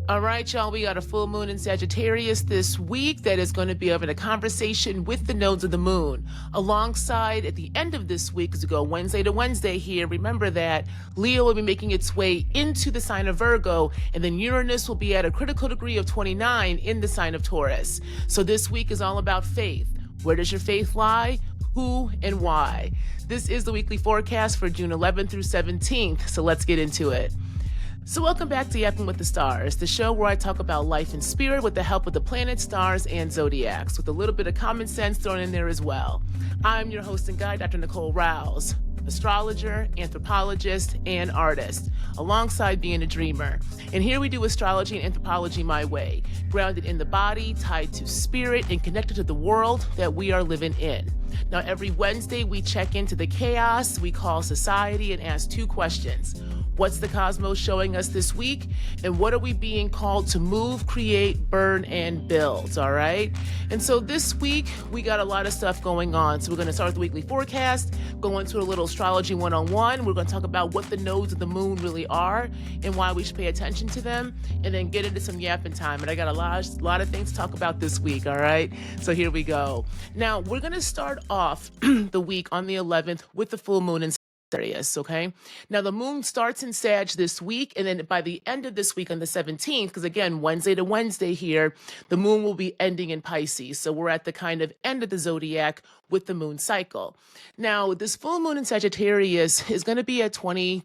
All right, y'all, we got a full moon in Sagittarius this week that is going to be having a conversation with the nodes of the moon. Alongside, at the end of this week, as we go Wednesday to Wednesday here, remember that Leo will be making its way into the sign of Virgo, and then Uranus will be at a critical degree of 29 in the sign of Taurus. So this week is all about faith. Where does your faith lie? Who and why? This is the weekly forecast for June 11th through 17th, so let's get into it. So welcome back to Yappin with the Stars, the show where I talk about life and spirit with the help of the planets, stars, and zodiacs, with a little bit of common sense thrown in there as well. I'm your host and guide, Dr. Nicole Rouse, astrologer, anthropologist, and artist, alongside being a dreamer. And here we do astrology and anthropology my way, grounded in the body, tied to spirit, and connected to the world that we are living in. Now, every Wednesday, we check into the chaos we call society and ask two questions. What's the cosmos showing us this week? And what are we being called to move, create, burn, and build? All right. And so this week, we got a lot of stuff going on. So we're going to start with the weekly forecast, go into a little astrology 101. We're going to talk about what the nodes of the moon really are and why we should pay attention to them, and then get into some yapping time. And I got a lot of things to talk about this week. All right. So here we go. Now, we're going to start off the week on the 11th with the full moon in Sagittarius, okay? Now, the moon starts in Sag this week, and then by the end of this week on the 17th, because again, Wednesday to Wednesday here, the moon will be ending in Pisces. So we're at the kind of end of the zodiac with the moon cycle. Now, this full moon in Sagittarius is going to be at 20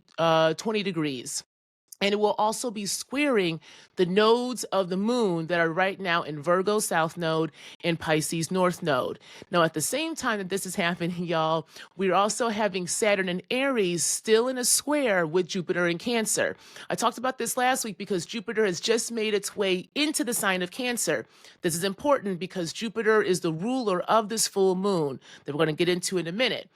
degrees. And it will also be squaring the nodes of the moon that are right now in Virgo South Node and Pisces North Node. Now, at the same time that this is happening, y'all, we're also having Saturn and Aries still in a square with Jupiter in Cancer. I talked about this last week because Jupiter has just made its way into the sign of Cancer. This is important because Jupiter is the ruler of this full moon that we're going to get into in a minute.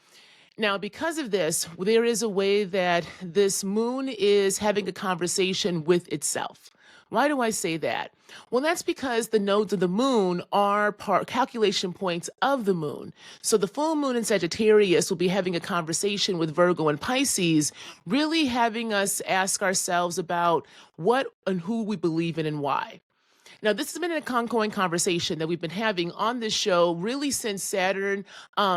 Now, because of this, there is a way that this moon is having a conversation with itself. Why do I say that? Well, that's because the nodes of the moon are calculation points of the moon. So the full moon in Sagittarius will be having a conversation with Virgo and Pisces, really having us ask ourselves about what and who we believe in and why. Now, this has been an ongoing conversation that we've been having on this show really since Saturn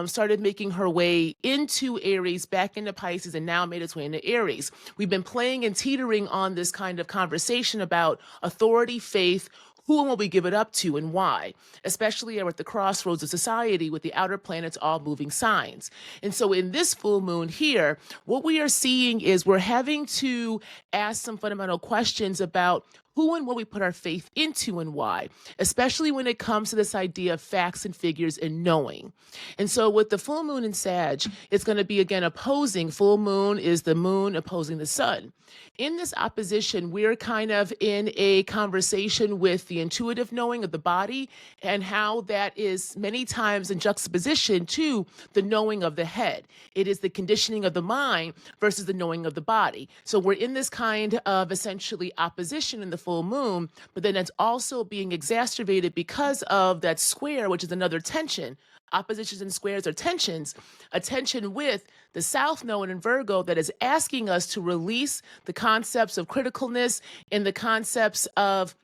started making her way into Aries, back into Pisces, and now made its way into Aries. We've been playing and teetering on this kind of conversation about authority, faith, who and what we give it up to and why, especially at the crossroads of society with the outer planets all moving signs. And so in this full moon here, what we are seeing is we're having to ask some fundamental questions about who and what we put our faith into and why, especially when it comes to this idea of facts and figures and knowing. And so with the full moon in Sag, it's going to be, again, opposing. Full moon is the moon opposing the sun. In this opposition, we're kind of in a conversation with the intuitive knowing of the body and how that is many times in juxtaposition to the knowing of the head. It is the conditioning of the mind versus the knowing of the body. So we're in this kind of essentially opposition in the full moon, but then it's also being exacerbated because of that square, which is another tension. Oppositions and squares are tensions, a tension with the South Node in Virgo that is asking us to release the concepts of criticalness and the concepts of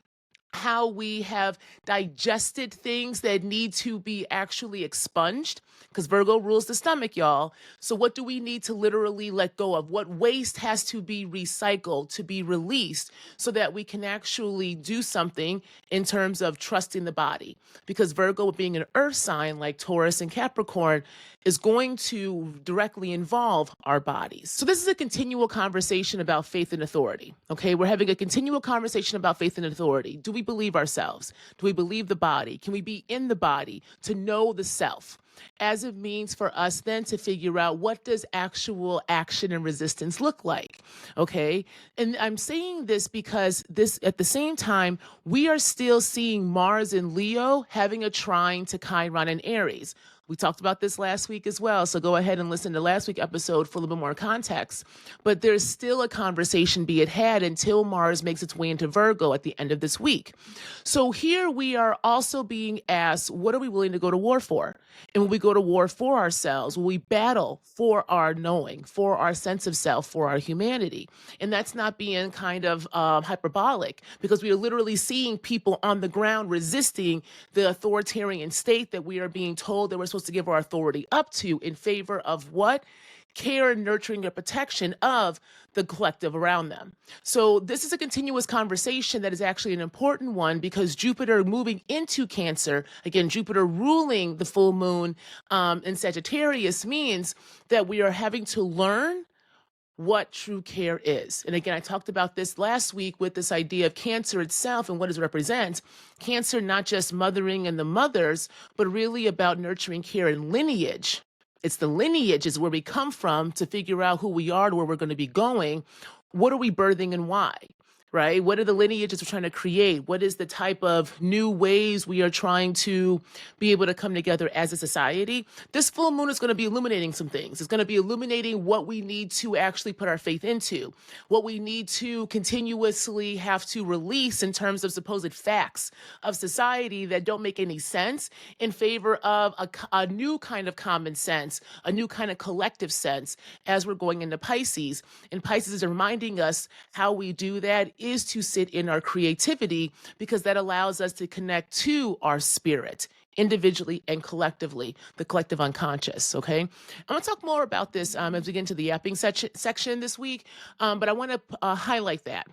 how we have digested things that need to be actually expunged, because Virgo rules the stomach, y'all. So what do we need to literally let go of? What waste has to be recycled, to be released, so that we can actually do something in terms of trusting the body? Because Virgo, being an earth sign like Taurus and Capricorn, is going to directly involve our bodies. So this is a continual conversation about faith and authority, okay? We're having a continual conversation about faith and authority. Do we believe ourselves? Do we believe the body? Can we be in the body to know the self? As it means for us then to figure out what does actual action and resistance look like, okay? And I'm saying this because this, at the same time, we are still seeing Mars in Leo having a trine to Chiron in Aries. We talked about this last week as well, so go ahead and listen to last week's episode for a little bit more context. But there's still a conversation be had until Mars makes its way into Virgo at the end of this week. So here we are also being asked, what are we willing to go to war for? And when we go to war for ourselves, when we battle for our knowing, for our sense of self, for our humanity. And that's not being kind of hyperbolic, because we are literally seeing people on the ground resisting the authoritarian state that we are being told that we're supposed to give our authority up to in favor of what? Care, nurturing, and protection of the collective around them. So this is a continuous conversation that is actually an important one, because Jupiter moving into Cancer, again, Jupiter ruling the full moon in Sagittarius, means that we are having to learn what true care is. And again, I talked about this last week with this idea of Cancer itself and what does it represent. Cancer, not just mothering and the mothers, but really about nurturing, care, and lineage. It's the lineage is where we come from to figure out who we are, to where we're going to be going. What are we birthing and why? Right? What are the lineages we're trying to create? What is the type of new ways we are trying to be able to come together as a society? This full moon is going to be illuminating some things. It's going to be illuminating what we need to actually put our faith into, what we need to continuously have to release in terms of supposed facts of society that don't make any sense, in favor of a new kind of common sense, a new kind of collective sense as we're going into Pisces. And Pisces is reminding us how we do that is to sit in our creativity, because that allows us to connect to our spirit individually and collectively, the collective unconscious. Okay. I'm going to talk more about this as we get into the yapping section this week. But I want to highlight that.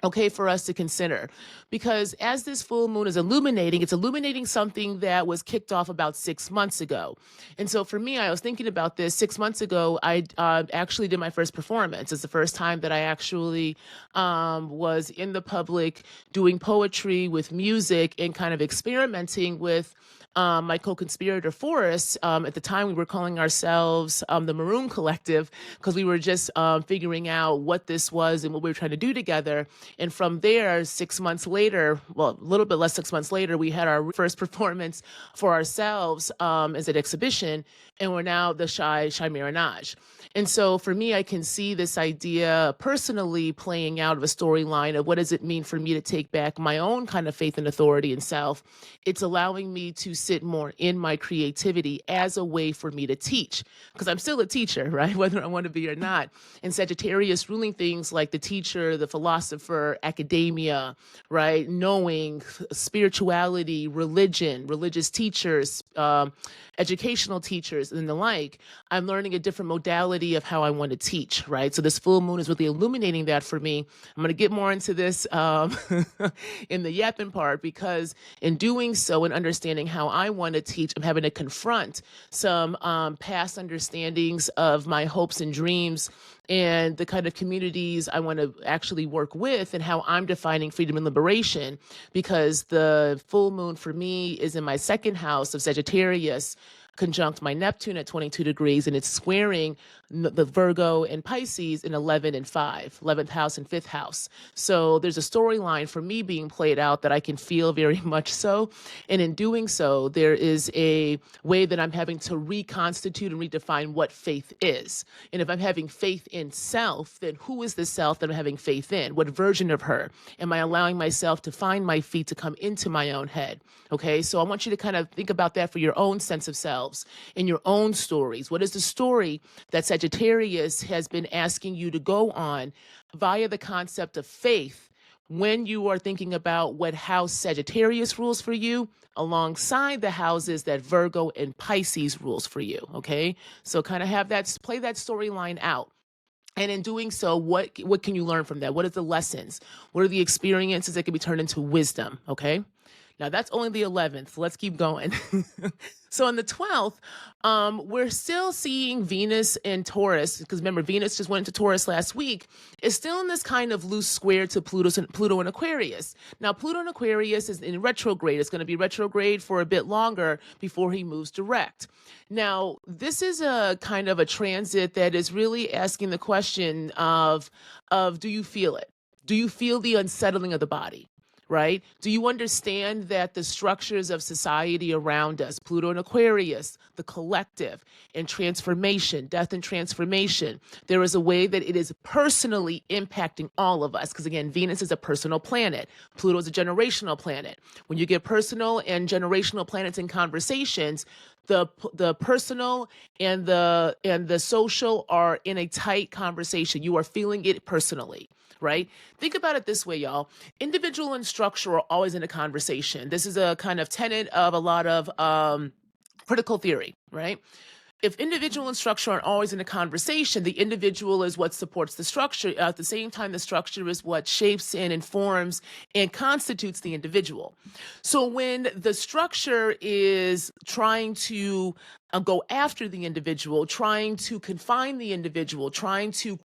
Okay, for us to consider, because as this full moon is illuminating, it's illuminating something that was kicked off about 6 months ago. And so for me, I was thinking about this 6 months ago. I actually did my first performance. It's the first time that I actually was in the public doing poetry with music and kind of experimenting with my co-conspirator Forrest. At the time, we were calling ourselves the Maroon Collective, because we were just figuring out what this was and what we were trying to do together. And from there, 6 months later, well, a little bit less 6 months later, we had our first performance for ourselves as an exhibition, and we're now the Shy Marinage. And so for me, I can see this idea personally playing out of a storyline of what does it mean for me to take back my own kind of faith and authority and self. It's allowing me to sit more in my creativity as a way for me to teach, because I'm still a teacher, right? Whether I want to be or not. And Sagittarius ruling things like the teacher, the philosopher, academia, right? Knowing, spirituality, religion, religious teachers, educational teachers, and the like. I'm learning a different modality of how I want to teach, right? So this full moon is really illuminating that for me. I'm going to get more into this in the yapping part, because in doing so and understanding how I want to teach, I'm having to confront some past understandings of my hopes and dreams and the kind of communities I want to actually work with, and how I'm defining freedom and liberation, because the full moon for me is in my second house of Sagittarius, conjunct my Neptune at 22 degrees, and it's squaring the Virgo and Pisces in 11 and 5, 11th house and 5th house. So there's a storyline for me being played out that I can feel very much so. And in doing so, there is a way that I'm having to reconstitute and redefine what faith is. And if I'm having faith in self, then who is the self that I'm having faith in? What version of her? Am I allowing myself to find my feet to come into my own head? Okay, so I want you to kind of think about that for your own sense of selves in your own stories. What is the story that Sagittarius has been asking you to go on via the concept of faith when you are thinking about what house Sagittarius rules for you, alongside the houses that Virgo and Pisces rules for you? Okay, so kind of have that, play that storyline out. And in doing so, what can you learn from that? What are the lessons? What are the experiences that can be turned into wisdom? Okay. Now, that's only the 11th. Let's keep going. So on the 12th, we're still seeing Venus in Taurus, because remember, Venus just went into Taurus last week. It's still in this kind of loose square to Pluto and Aquarius. Now, Pluto and Aquarius is in retrograde. It's going to be retrograde for a bit longer before he moves direct. Now, this is a kind of a transit that is really asking the question of do you feel it? Do you feel the unsettling of the body? right? Do you understand that the structures of society around us, Pluto and Aquarius, the collective and transformation, death and transformation, there is a way that it is personally impacting all of us? Because again, Venus is a personal planet. Pluto is a generational planet. When you get personal and generational planets in conversations, the personal and the social are in a tight conversation. You are feeling it personally, right? Think about it this way, y'all. Individual and structure are always in a conversation. This is a kind of tenet of a lot of critical theory, right? If individual and structure aren't always in a conversation, the individual is what supports the structure. At the same time, the structure is what shapes and informs and constitutes the individual. So when the structure is trying to go after the individual, trying to confine the individual, trying to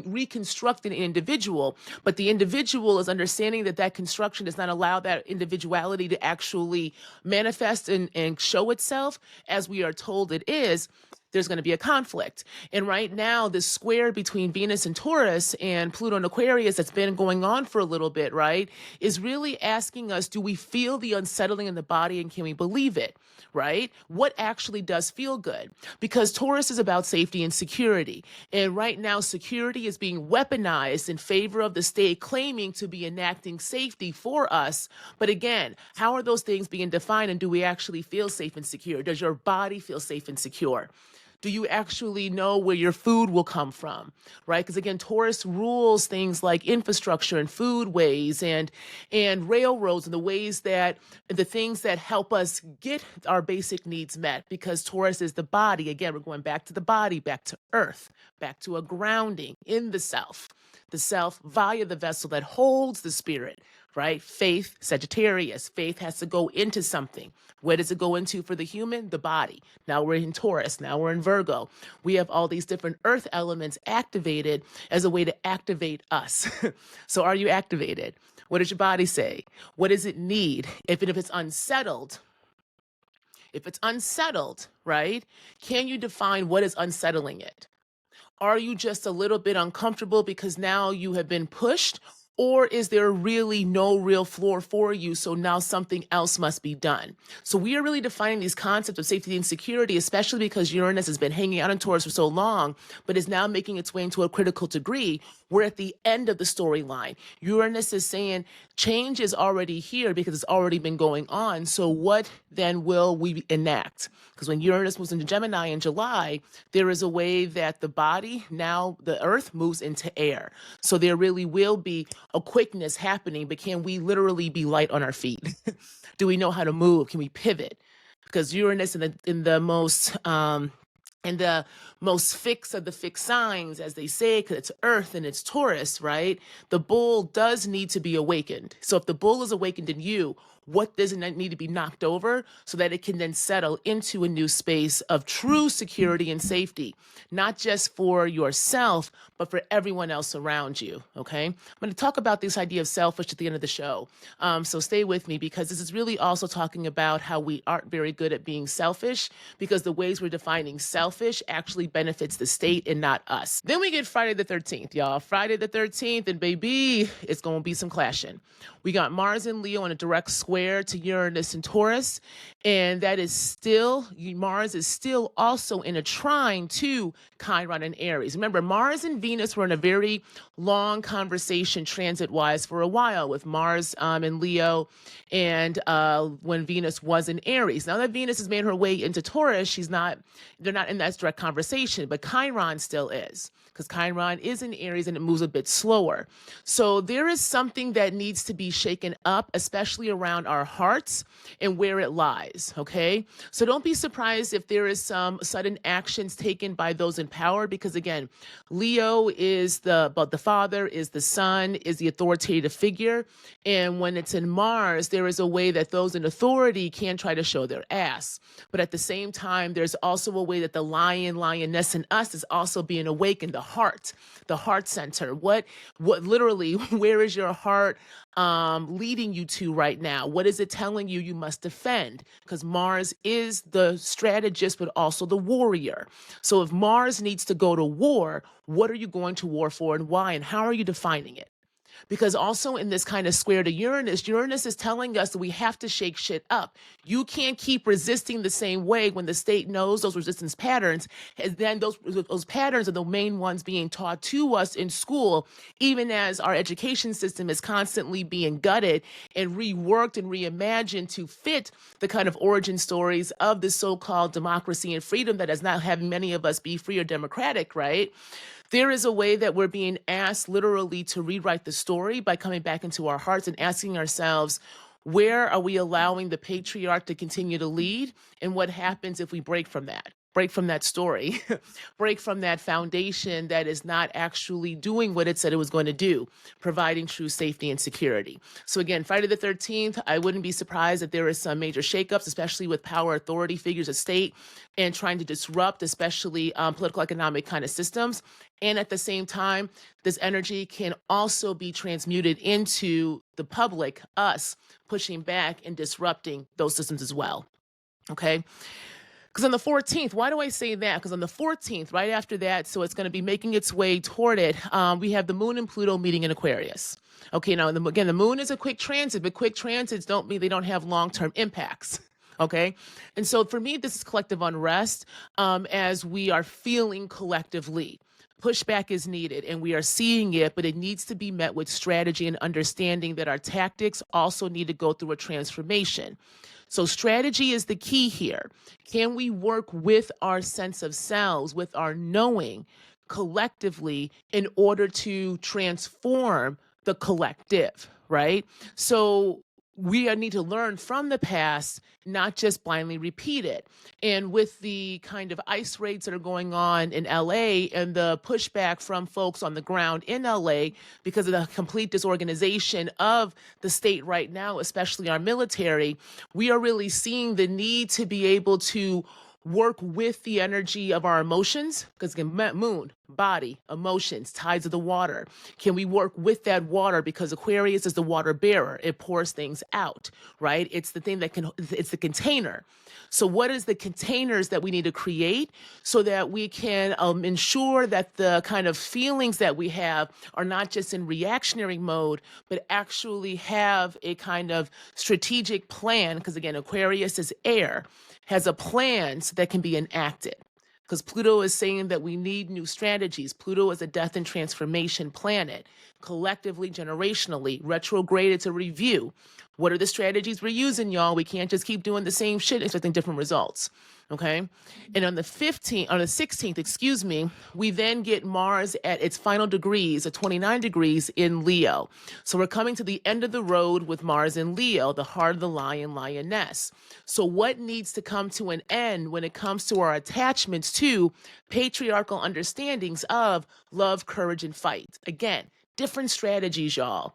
reconstruct an individual, but the individual is understanding that that construction does not allow that individuality to actually manifest and show itself as we are told it is, there's going to be a conflict. And right now, this square between Venus and Taurus and Pluto and Aquarius that's been going on for a little bit, right, is really asking us, do we feel the unsettling in the body and can we believe it, right? What actually does feel good? Because Taurus is about safety and security. And right now, security is being weaponized in favor of the state claiming to be enacting safety for us. But again, how are those things being defined and do we actually feel safe and secure? Does your body feel safe and secure? Do you actually know where your food will come from, right? Because again, Taurus rules things like infrastructure and foodways and railroads and the ways that the things that help us get our basic needs met. Because Taurus is the body. Again, we're going back to the body, back to earth, back to a grounding in the self via the vessel that holds the spirit, right? Faith, Sagittarius. Faith has to go into something. Where does it go into for the human? The body. Now we're in Taurus. Now we're in Virgo. We have all these different earth elements activated as a way to activate us. So are you activated? What does your body say? What does it need? If it's unsettled, right? Can you define what is unsettling it? Are you just a little bit uncomfortable because now you have been pushed? Or is there really no real floor for you? So now something else must be done. So we are really defining these concepts of safety and security, especially because Uranus has been hanging out in Taurus for so long, but is now making its way into a critical degree. We're at the end of the storyline. Uranus is saying change is already here because it's already been going on. So what then will we enact? Because when Uranus moves into Gemini in July, there is a way that the body, now the earth, moves into air. So there really will be a quickness happening, but can we literally be light on our feet? Do we know how to move? Can we pivot? Because Uranus in the most fixed of the fixed signs, as they say, because it's Earth and it's Taurus, right? The bull does need to be awakened. So if the bull is awakened in you, what doesn't need to be knocked over so that it can then settle into a new space of true security and safety, not just for yourself, but for everyone else around you, okay? I'm going to talk about this idea of selfish at the end of the show. So stay with me because this is really also talking about how we aren't very good at being selfish because the ways we're defining selfish actually benefits the state and not us. Then we get Friday the 13th, y'all. Friday the 13th, and baby, it's going to be some clashing. We got Mars and Leo in a direct square to Uranus and Taurus, and that is still, Mars is still also in a trine to Chiron and Aries. Remember, Mars and Venus were in a very long conversation transit-wise for a while with Mars in Leo and when Venus was in Aries. Now that Venus has made her way into Taurus, they're not in that direct conversation, but Chiron still is. Because Chiron is in Aries and it moves a bit slower. So there is something that needs to be shaken up, especially around our hearts and where it lies, okay? So don't be surprised if there is some sudden actions taken by those in power, because again, Leo is the father, is the son, is the authoritative figure. And when it's in Mars, there is a way that those in authority can try to show their ass. But at the same time, there's also a way that the lioness in us is also being awakened, the heart center. What literally, where is your heart leading you to right now? What is it telling you you must defend? Because Mars is the strategist, but also the warrior. So if Mars needs to go to war, what are you going to war for and why? And how are you defining it? Because also in this kind of square to Uranus, Uranus is telling us that we have to shake shit up. You can't keep resisting the same way when the state knows those resistance patterns, and then those patterns are the main ones being taught to us in school, even as our education system is constantly being gutted and reworked and reimagined to fit the kind of origin stories of the so-called democracy and freedom that is not having many of us be free or democratic, right? There is a way that we're being asked literally to rewrite the story by coming back into our hearts and asking ourselves, where are we allowing the patriarch to continue to lead? And what happens if we break from that? Break from that story, break from that foundation that is not actually doing what it said it was going to do, providing true safety and security. So again, Friday the 13th, I wouldn't be surprised if there is some major shakeups, especially with power authority figures of state and trying to disrupt, especially political economic kind of systems. And at the same time, this energy can also be transmuted into the public, us, pushing back and disrupting those systems as well. Okay. Because on the 14th, why do I say that? Because on the 14th, right after that, so it's going to be making its way toward it, we have the moon and Pluto meeting in Aquarius. Okay, now, again, the moon is a quick transit, but quick transits don't mean they don't have long-term impacts. Okay, and so for me, this is collective unrest as we are feeling collectively. Pushback is needed, and we are seeing it, but it needs to be met with strategy and understanding that our tactics also need to go through a transformation. So strategy is the key here. Can we work with our sense of selves, with our knowing collectively in order to transform the collective, right? So we need to learn from the past, not just blindly repeat it. And with the kind of ICE raids that are going on in LA and the pushback from folks on the ground in LA because of the complete disorganization of the state right now, especially our military, we are really seeing the need to be able to work with the energy of our emotions, because again, moon, body, emotions, tides of the water. Can we work with that water? Because Aquarius is the water bearer. It pours things out, right? It's the thing that it's the container. So what is the containers that we need to create so that we can ensure that the kind of feelings that we have are not just in reactionary mode, but actually have a kind of strategic plan? Because again, Aquarius is air, has a plan so that can be enacted. Because Pluto is saying that we need new strategies. Pluto is a death and transformation planet, collectively, generationally, retrograded to review. What are the strategies we're using, y'all? We can't just keep doing the same shit expecting different results. Okay. And on the 16th, excuse me, we then get Mars at its final degrees, at 29 degrees in Leo. So we're coming to the end of the road with Mars in Leo, the heart of the lion, lioness. So what needs to come to an end when it comes to our attachments to patriarchal understandings of love, courage, and fight? Again, different strategies, y'all.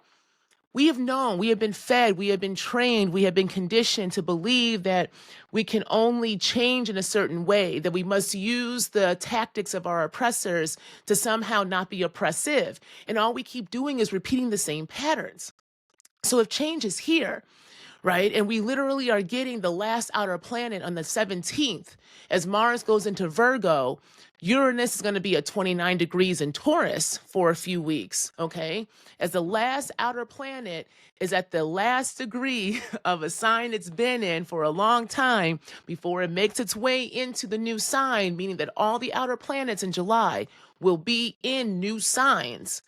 We have known, we have been fed, we have been trained, we have been conditioned to believe that we can only change in a certain way, that we must use the tactics of our oppressors to somehow not be oppressive. And all we keep doing is repeating the same patterns. So if change is here, right, and we literally are getting the last outer planet on the 17th, as Mars goes into Virgo, Uranus is going to be at 29 degrees in Taurus for a few weeks, okay? As the last outer planet is at the last degree of a sign it's been in for a long time before it makes its way into the new sign, meaning that all the outer planets in July will be in new signs.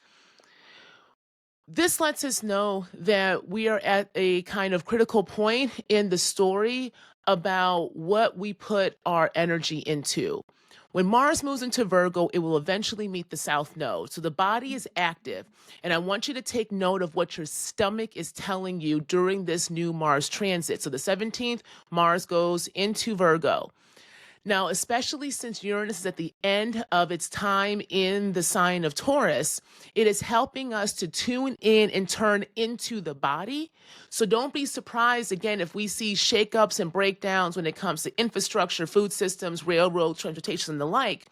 This lets us know that we are at a kind of critical point in the story about what we put our energy into. When Mars moves into Virgo, it will eventually meet the South Node. So the body is active. And I want you to take note of what your stomach is telling you during this new Mars transit. So the 17th, Mars goes into Virgo. Now, especially since Uranus is at the end of its time in the sign of Taurus, it is helping us to tune in and turn into the body. So don't be surprised, again, if we see shakeups and breakdowns when it comes to infrastructure, food systems, railroad, transportation, and the like.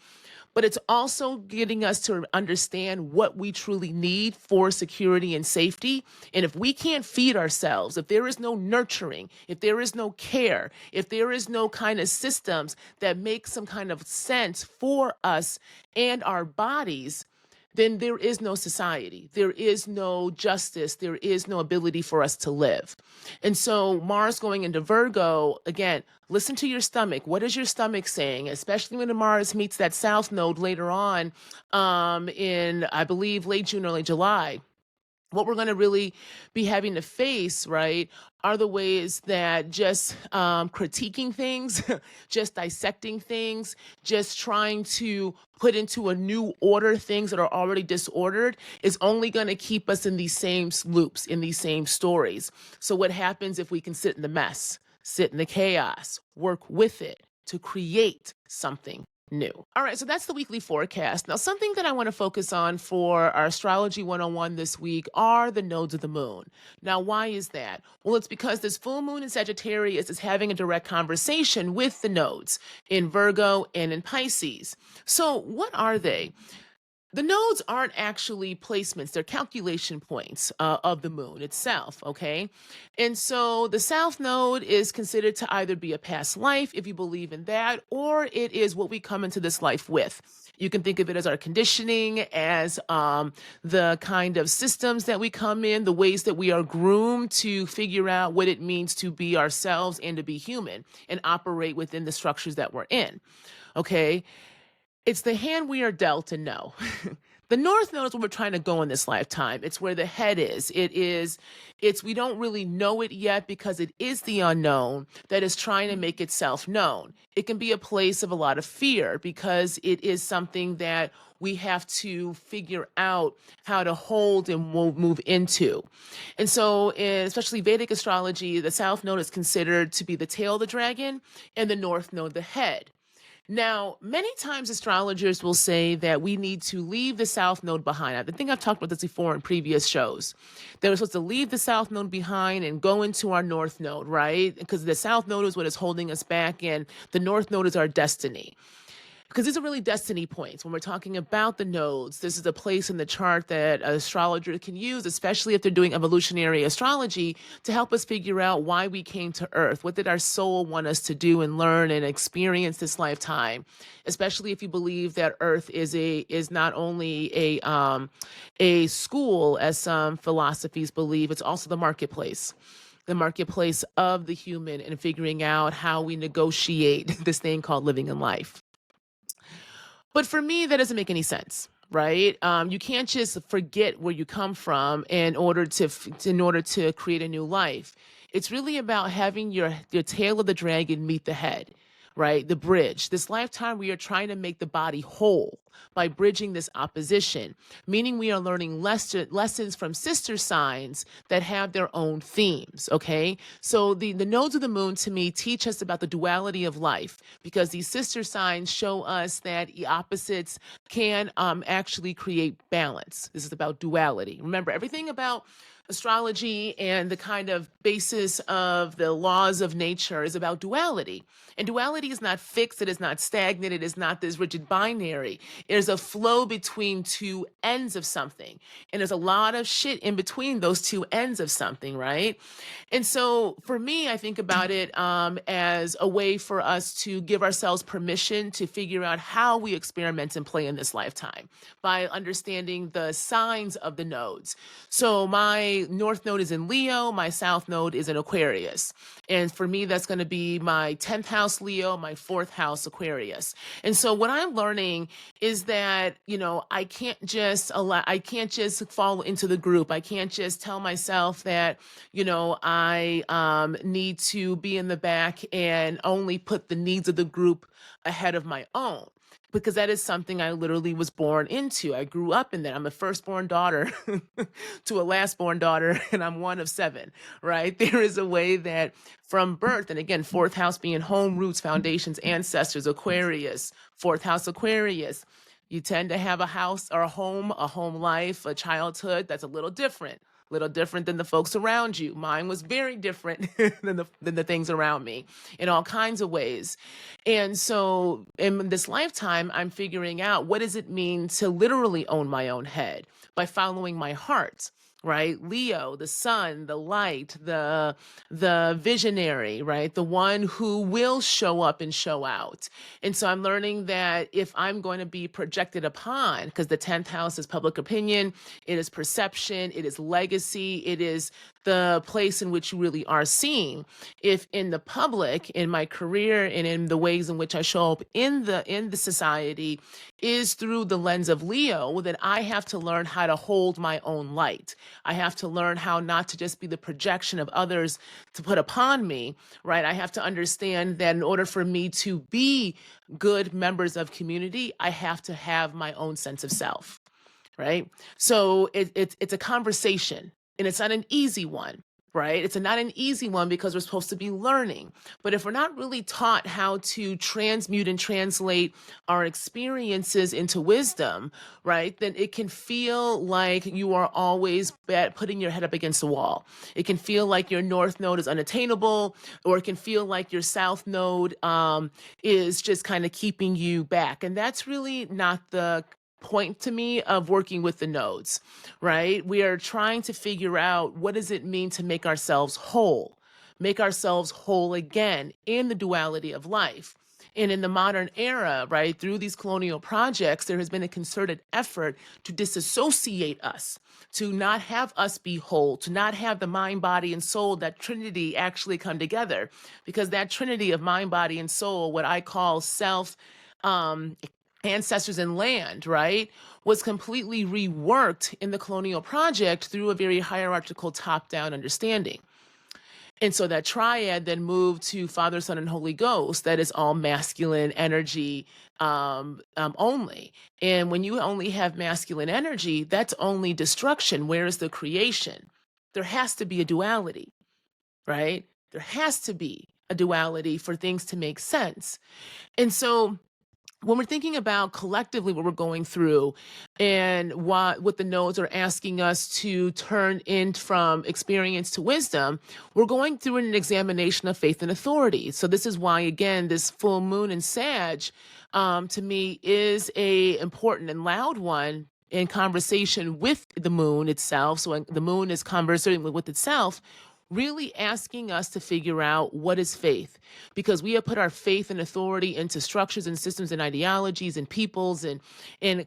But it's also getting us to understand what we truly need for security and safety. And if we can't feed ourselves, if there is no nurturing, if there is no care, if there is no kind of systems that make some kind of sense for us and our bodies, then there is no society. There is no justice. There is no ability for us to live. And so Mars going into Virgo, again, listen to your stomach. What is your stomach saying? Especially when Mars meets that South Node later on in, I believe, late June, early July. What we're going to really be having to face, right, are the ways that just critiquing things, just dissecting things, just trying to put into a new order things that are already disordered is only going to keep us in these same loops, in these same stories. So what happens if we can sit in the mess, sit in the chaos, work with it to create something new? All right, so that's the weekly forecast. Now, something that I want to focus on for our Astrology 101 this week are the nodes of the moon. Now, why is that? Well, it's because this full moon in Sagittarius is having a direct conversation with the nodes in Virgo and in Pisces. So, what are they? The nodes aren't actually placements, they're calculation points of the moon itself, okay? And so the south node is considered to either be a past life, if you believe in that, or it is what we come into this life with. You can think of it as our conditioning, as the kind of systems that we come in, the ways that we are groomed to figure out what it means to be ourselves and to be human and operate within the structures that we're in, okay? It's the hand we are dealt and know. The North Node is where we're trying to go in this lifetime. It's where the head is. We don't really know it yet because it is the unknown that is trying to make itself known. It can be a place of a lot of fear because it is something that we have to figure out how to hold and move into. And so, especially Vedic astrology, the South Node is considered to be the tail of the dragon and the North Node the head. Now, many times astrologers will say that we need to leave the South Node behind. I think I've talked about this before in previous shows. That we're supposed to leave the South Node behind and go into our North Node, right? Because the South Node is what is holding us back, and the North Node is our destiny. Because these are really destiny points. When we're talking about the nodes, this is a place in the chart that an astrologer can use, especially if they're doing evolutionary astrology, to help us figure out why we came to Earth. What did our soul want us to do and learn and experience this lifetime? Especially if you believe that Earth is not only a school, as some philosophies believe, it's also the marketplace of the human, and figuring out how we negotiate this thing called living in life. But for me, that doesn't make any sense, right? You can't just forget where you come from in order to create a new life. It's really about having your tail of the dragon meet the head, right? The bridge. This lifetime, we are trying to make the body whole by bridging this opposition, meaning we are learning lessons from sister signs that have their own themes, okay? So the nodes of the moon, to me, teach us about the duality of life, because these sister signs show us that the opposites can actually create balance. This is about duality. Remember, everything about astrology and the kind of basis of the laws of nature is about duality. And duality is not fixed, it is not stagnant, it is not this rigid binary. There's a flow between two ends of something. And there's a lot of shit in between those two ends of something, right? And so for me, I think about it as a way for us to give ourselves permission to figure out how we experiment and play in this lifetime by understanding the signs of the nodes. So my North Node is in Leo, my South Node is in Aquarius. And for me, that's going to be my 10th house Leo, my 4th house Aquarius. And so what I'm learning is that, I can't just fall into the group. I can't just tell myself that, I need to be in the back and only put the needs of the group ahead of my own, because that is something I literally was born into. I grew up in that. I'm a firstborn daughter to a lastborn daughter, and I'm one of 7, right? There is a way that from birth, and again, 4th house being home, roots, foundations, ancestors, Aquarius, 4th house Aquarius, you tend to have a house or a home life, a childhood that's a little different than the folks around you. Mine was very different than the things around me in all kinds of ways. And so in this lifetime, I'm figuring out, what does it mean to literally own my own head by following my heart? right? Leo, the sun, the light, the visionary, right? The one who will show up and show out. And so I'm learning that if I'm going to be projected upon, because the 10th house is public opinion, it is perception, it is legacy, it is the place in which you really are seen. If in the public, in my career, and in the ways in which I show up in the society is through the lens of Leo, then I have to learn how to hold my own light. I have to learn how not to just be the projection of others to put upon me, right? I have to understand that in order for me to be good members of community, I have to have my own sense of self, right? So it's a conversation, and it's not an easy one, right? It's not an easy one because we're supposed to be learning. But if we're not really taught how to transmute and translate our experiences into wisdom, right, then it can feel like you are always putting your head up against the wall. It can feel like your north node is unattainable, or it can feel like your south node is just kind of keeping you back. And that's really not the point to me of working with the nodes, right? We are trying to figure out, what does it mean to make ourselves whole again in the duality of life. And in the modern era, right, through these colonial projects, there has been a concerted effort to disassociate us, to not have us be whole, to not have the mind, body, and soul, that trinity, actually come together. Because that trinity of mind, body, and soul, what I call self, ancestors and land, right, was completely reworked in the colonial project through a very hierarchical top-down understanding. And so that triad then moved to Father, Son, and Holy Ghost. That is all masculine energy only. And when you only have masculine energy, that's only destruction. Where is the creation? There has to be a duality, right? There has to be a duality for things to make sense. And so when we're thinking about collectively what we're going through and what the nodes are asking us to turn in from experience to wisdom, we're going through an examination of faith and authority. So this is why, again, this full moon in Sag, to me, is a important and loud one in conversation with the moon itself. So the moon is conversing with itself, really asking us to figure out, what is faith? Because we have put our faith and authority into structures and systems and ideologies and peoples and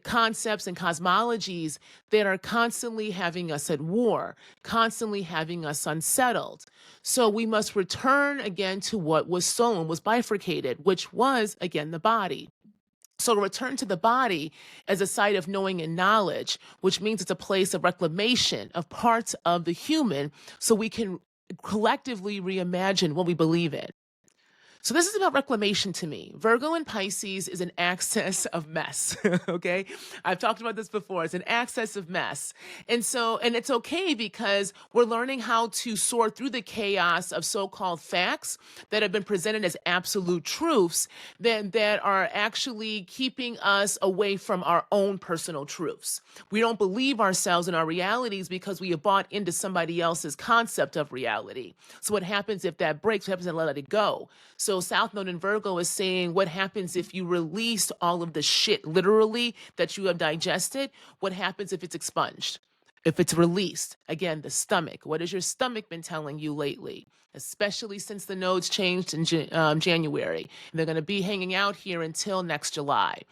concepts and cosmologies that are constantly having us at war, constantly having us unsettled. So we must return again to what was sown, was bifurcated, which was, again, the body. So to return to the body as a site of knowing and knowledge, which means it's a place of reclamation of parts of the human, so we can collectively reimagine what we believe in. So this is about reclamation to me. Virgo and Pisces is an axis of mess, okay? I've talked about this before. It's an axis of mess. And it's okay because we're learning how to sort through the chaos of so-called facts that have been presented as absolute truths that are actually keeping us away from our own personal truths. We don't believe ourselves in our realities because we have bought into somebody else's concept of reality. So what happens if that breaks? What happens if I let it go? So South Node in Virgo is saying, what happens if you release all of the shit, literally, that you have digested? What happens if it's expunged? If it's released? Again, the stomach. What has your stomach been telling you lately? Especially since the nodes changed in January. And they're going to be hanging out here until next July.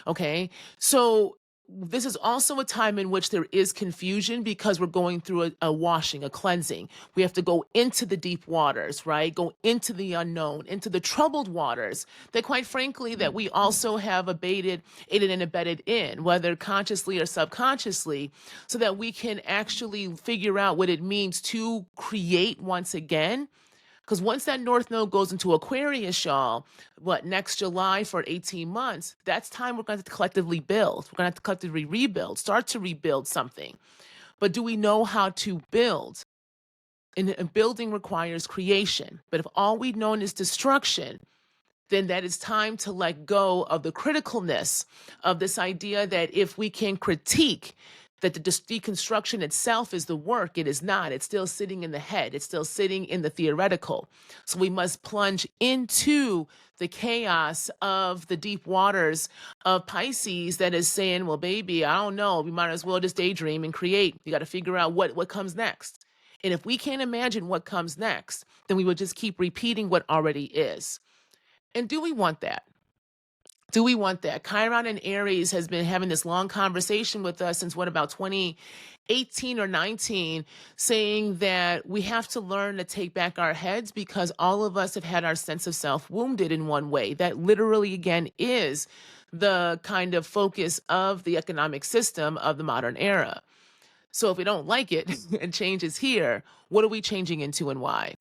Okay? So this is also a time in which there is confusion because we're going through a washing, a cleansing. We have to go into the deep waters, right? Go into the unknown, into the troubled waters that, quite frankly, that we also have aided and abetted in, whether consciously or subconsciously, so that we can actually figure out what it means to create once again. Because once that North Node goes into Aquarius, y'all, next July for 18 months, that's time we're going to collectively build. We're going to have to collectively rebuild, start to rebuild something. But do we know how to build? And building requires creation. But if all we've known is destruction, then that is time to let go of the criticalness of this idea that if we can critique that the deconstruction itself is the work. It is not. It's still sitting in the head. It's still sitting in the theoretical. So we must plunge into the chaos of the deep waters of Pisces that is saying, well, baby, I don't know. We might as well just daydream and create. You got to figure out what comes next. And if we can't imagine what comes next, then we will just keep repeating what already is. And do we want that? Do we want that? Chiron and Aries has been having this long conversation with us since about 2018 or 19, saying that we have to learn to take back our heads because all of us have had our sense of self wounded in one way. That literally, again, is the kind of focus of the economic system of the modern era. So if we don't like it and change is here, what are we changing into and why?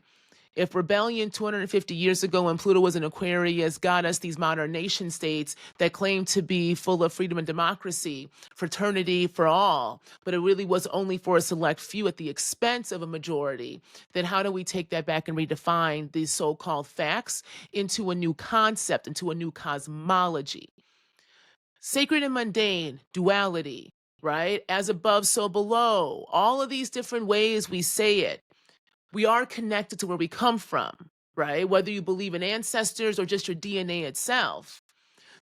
If rebellion 250 years ago when Pluto was in Aquarius got us these modern nation states that claim to be full of freedom and democracy, fraternity for all, but it really was only for a select few at the expense of a majority, then how do we take that back and redefine these so-called facts into a new concept, into a new cosmology? Sacred and mundane, duality, right? As above, so below. All of these different ways we say it. We are connected to where we come from, right? Whether you believe in ancestors or just your DNA itself.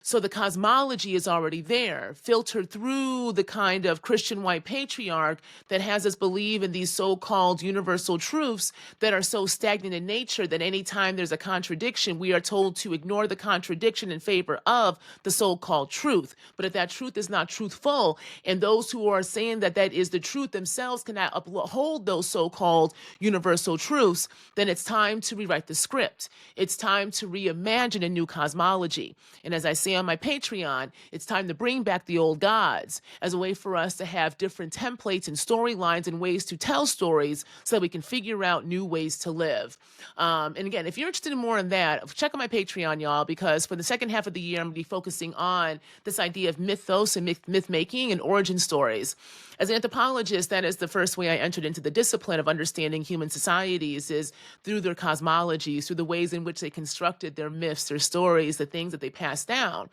So the cosmology is already there, filtered through the kind of Christian white patriarch that has us believe in these so-called universal truths that are so stagnant in nature that anytime there's a contradiction, we are told to ignore the contradiction in favor of the so-called truth. But if that truth is not truthful, and those who are saying that that is the truth themselves cannot uphold those so-called universal truths, then it's time to rewrite the script. It's time to reimagine a new cosmology. And as I say on my Patreon, it's time to bring back the old gods as a way for us to have different templates and storylines and ways to tell stories so that we can figure out new ways to live. And again, if you're interested in more in that, check out my Patreon, y'all, because for the second half of the year, I'm going to be focusing on this idea of mythos and myth making and origin stories. As an anthropologist, that is the first way I entered into the discipline of understanding human societies, is through their cosmologies, through the ways in which they constructed their myths, their stories, the things that they passed down.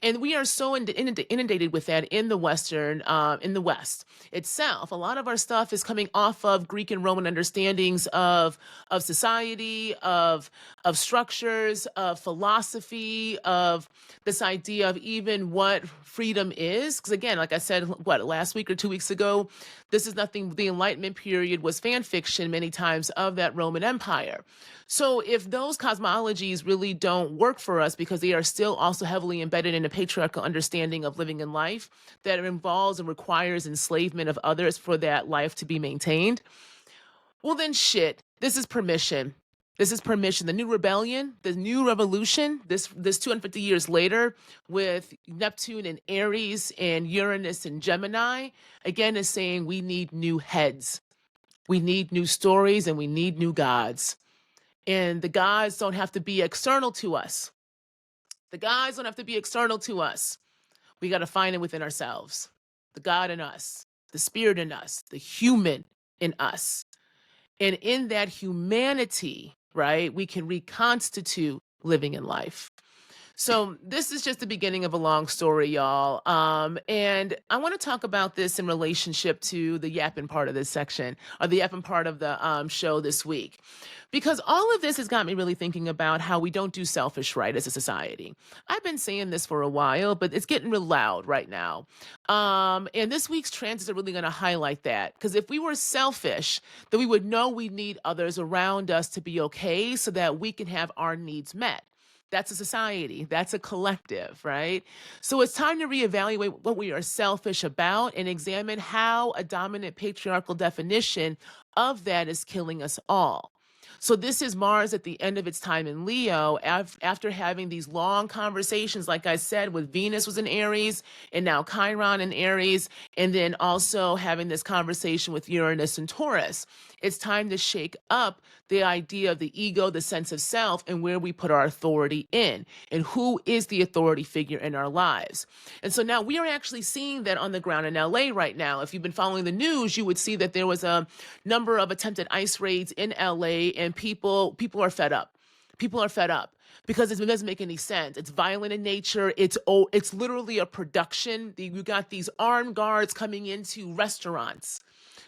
And we are so inundated with that in the West itself. A lot of our stuff is coming off of Greek and Roman understandings of society, of structures, of philosophy, of this idea of even what freedom is. Because again, like I said, last week or 2 weeks ago, this is nothing. The Enlightenment period was fan fiction many times of that Roman Empire. So if those cosmologies really don't work for us because they are still also heavily embedded in a patriarchal understanding of living in life that involves and requires enslavement of others for that life to be maintained, well then shit, this is permission. This is permission. The new rebellion, the new revolution, this 250 years later with Neptune and Aries and Uranus and Gemini, again is saying we need new heads. We need new stories and we need new gods. And the gods don't have to be external to us. The gods don't have to be external to us. We got to find it within ourselves. The God in us, the spirit in us, the human in us. And in that humanity, right, we can reconstitute living in life. So this is just the beginning of a long story, y'all. And I want to talk about this in relationship to the Yappin part of this section, or the Yappin part of the show this week. Because all of this has got me really thinking about how we don't do selfish right as a society. I've been saying this for a while, but it's getting real loud right now. And this week's transits are really going to highlight that. Because if we were selfish, then we would know we need others around us to be okay so that we can have our needs met. That's a society. That's a collective, right? So it's time to reevaluate what we are selfish about and examine how a dominant patriarchal definition of that is killing us all. So this is Mars at the end of its time in Leo, after having these long conversations, like I said, with Venus was in Aries, and now Chiron in Aries, and then also having this conversation with Uranus and Taurus. It's time to shake up the idea of the ego, the sense of self, and where we put our authority in, and who is the authority figure in our lives. And so now we are actually seeing that on the ground in LA right now. If you've been following the news, you would see that there was a number of attempted ICE raids in LA, and people are fed up. People are fed up because it doesn't make any sense. It's violent in nature. It's literally a production. You got these armed guards coming into restaurants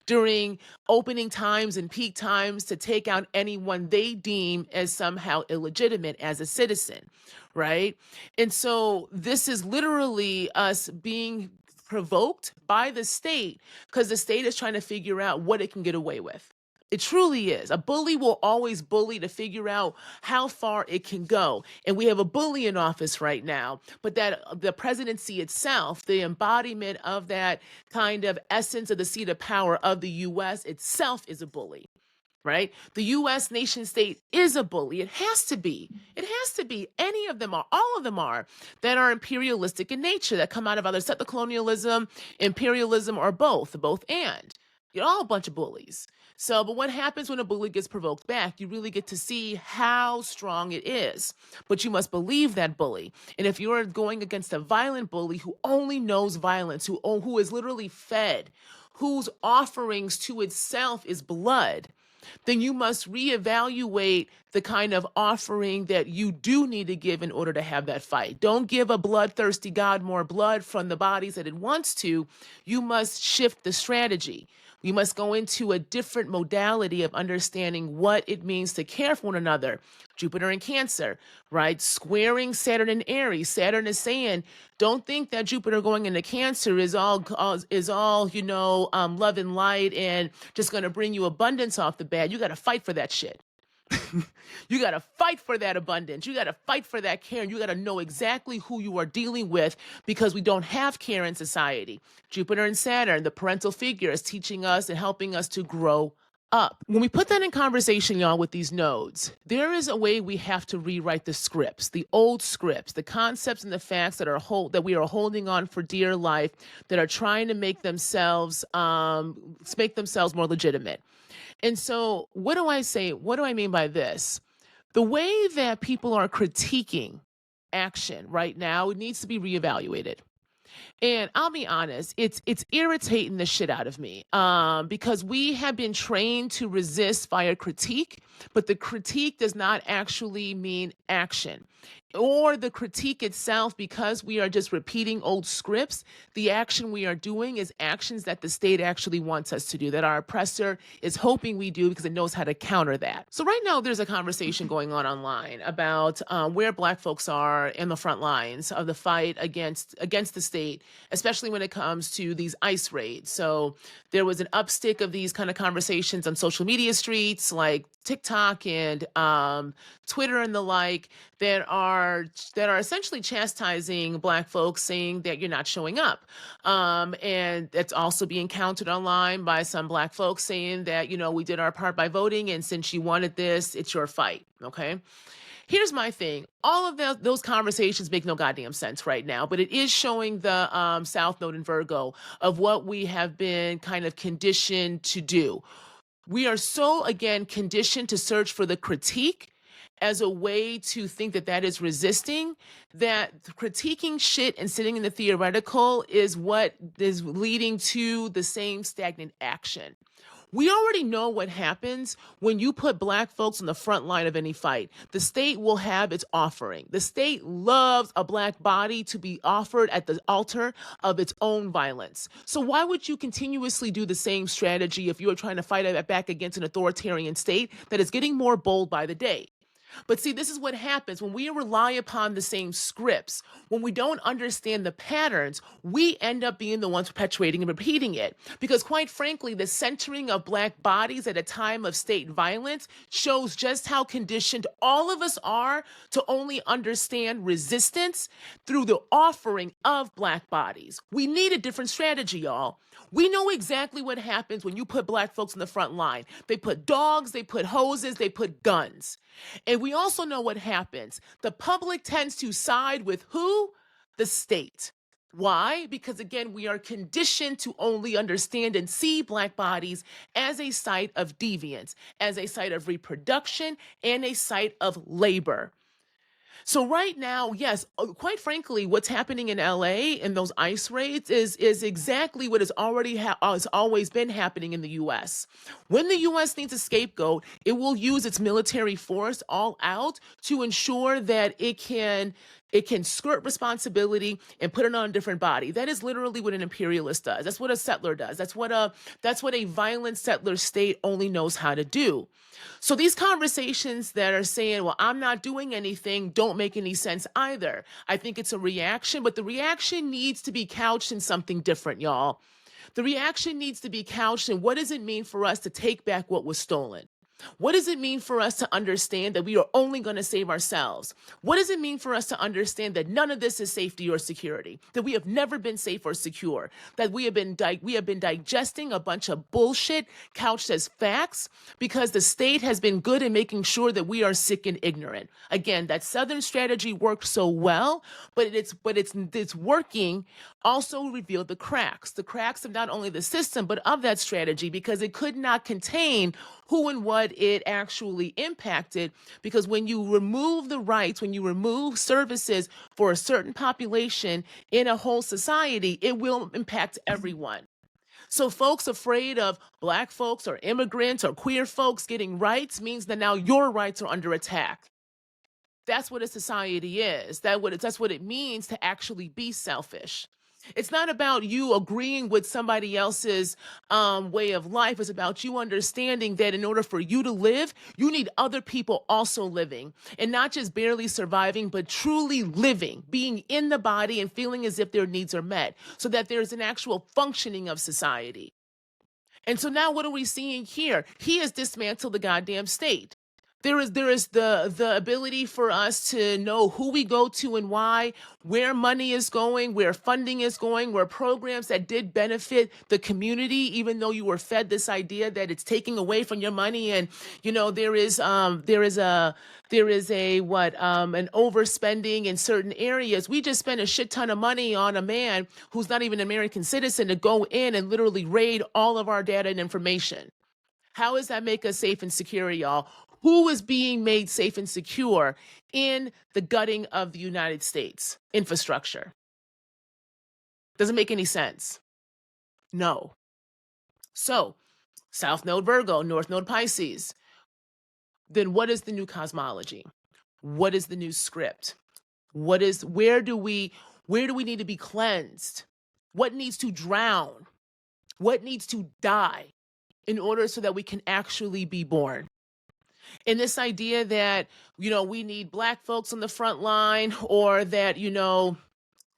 during opening times and peak times to take out anyone they deem as somehow illegitimate as a citizen, right? And so this is literally us being provoked by the state because the state is trying to figure out what it can get away with. It truly is. A bully will always bully to figure out how far it can go. And we have a bully in office right now, but that the presidency itself, the embodiment of that kind of essence of the seat of power of the US itself is a bully. Right? The US nation state is a bully. It has to be. It has to be. Any of them are, all of them are, that are imperialistic in nature, that come out of either settler colonialism, imperialism, or both and. You're all a bunch of bullies. So, but what happens when a bully gets provoked back? You really get to see how strong it is. But you must believe that bully. And if you're going against a violent bully who only knows violence, who is literally fed, whose offerings to itself is blood, then you must reevaluate the kind of offering that you do need to give in order to have that fight. Don't give a bloodthirsty God more blood from the bodies that it wants to. You must shift the strategy. We must go into a different modality of understanding what it means to care for one another. Jupiter in Cancer, right? Squaring Saturn in Aries. Saturn is saying, don't think that Jupiter going into Cancer is all love and light and just going to bring you abundance off the bat. You got to fight for that shit. You got to fight for that abundance. You got to fight for that care. And you got to know exactly who you are dealing with because we don't have care in society. Jupiter and Saturn, the parental figure, is teaching us and helping us to grow up. When we put that in conversation, y'all, with these nodes, there is a way we have to rewrite the scripts, the old scripts, the concepts and the facts that we are holding on for dear life, that are trying to make themselves more legitimate. And so what do I say? What do I mean by this? The way that people are critiquing action right now needs to be reevaluated. And I'll be honest, it's irritating the shit out of me because we have been trained to resist via critique, but the critique does not actually mean action. Or the critique itself, because we are just repeating old scripts, the action we are doing is actions that the state actually wants us to do, that our oppressor is hoping we do because it knows how to counter that. So right now there's a conversation going on online about where Black folks are in the front lines of the fight against the state, especially when it comes to these ICE raids. So there was an upstick of these kind of conversations on social media streets like TikTok and Twitter and the like that are essentially chastising Black folks, saying that you're not showing up. And it's also being countered online by some Black folks saying that, we did our part by voting, and since you wanted this, it's your fight. Okay. Here's my thing. All of those conversations make no goddamn sense right now, but it is showing the South Node in Virgo of what we have been kind of conditioned to do. We are so, again, conditioned to search for the critique as a way to think that is resisting, that critiquing shit and sitting in the theoretical is what is leading to the same stagnant action. We already know what happens when you put Black folks on the front line of any fight. The state will have its offering. The state loves a Black body to be offered at the altar of its own violence. So why would you continuously do the same strategy if you are trying to fight back against an authoritarian state that is getting more bold by the day? But see, this is what happens when we rely upon the same scripts. When we don't understand the patterns, we end up being the ones perpetuating and repeating it. Because quite frankly, the centering of Black bodies at a time of state violence shows just how conditioned all of us are to only understand resistance through the offering of Black bodies. We need a different strategy, y'all. We know exactly what happens when you put Black folks in the front line. They put dogs, they put hoses, they put guns. And we also know what happens. The public tends to side with who? The state. Why? Because again, we are conditioned to only understand and see Black bodies as a site of deviance, as a site of reproduction, and a site of labor. So right now, yes, quite frankly, what's happening in LA in those ICE raids is exactly what has always been happening in the US. When the US needs a scapegoat, it will use its military force all out to ensure that it can skirt responsibility and put it on a different body. That is literally what an imperialist does. That's what a settler does. That's what a violent settler state only knows how to do. So these conversations that are saying, well, I'm not doing anything, don't make any sense either. I think it's a reaction, but the reaction needs to be couched in something different, y'all. The reaction needs to be couched in what does it mean for us to take back what was stolen? What does it mean for us to understand that we are only going to save ourselves? What does it mean for us to understand that none of this is safety or security? That we have never been safe or secure? That we have been digesting a bunch of bullshit couched as facts because the state has been good in making sure that we are sick and ignorant. Again, that Southern strategy worked so well, but it's working also revealed the cracks of not only the system but of that strategy because it could not contain who and what it actually impacted. Because when you remove the rights, when you remove services for a certain population in a whole society, it will impact everyone. So folks afraid of Black folks or immigrants or queer folks getting rights means that now your rights are under attack. That's what a society is. That's what it means to actually be selfish. It's not about you agreeing with somebody else's way of life. It's about you understanding that in order for you to live, you need other people also living and not just barely surviving, but truly living, being in the body and feeling as if their needs are met so that there's an actual functioning of society. And so now what are we seeing here? He has dismantled the goddamn state. There is the ability for us to know who we go to and why, where money is going, where funding is going, where programs that did benefit the community, even though you were fed this idea that it's taking away from your money. And there is an overspending in certain areas. We just spent a shit ton of money on a man who's not even an American citizen to go in and literally raid all of our data and information. How does that make us safe and secure, y'all? Who is being made safe and secure in the gutting of the United States infrastructure? Doesn't make any sense. No. So, South Node Virgo, North Node Pisces. Then what is the new cosmology? What is the new script? Where do we need to be cleansed? What needs to drown? What needs to die in order so that we can actually be born? And this idea that, we need Black folks on the front line, or that,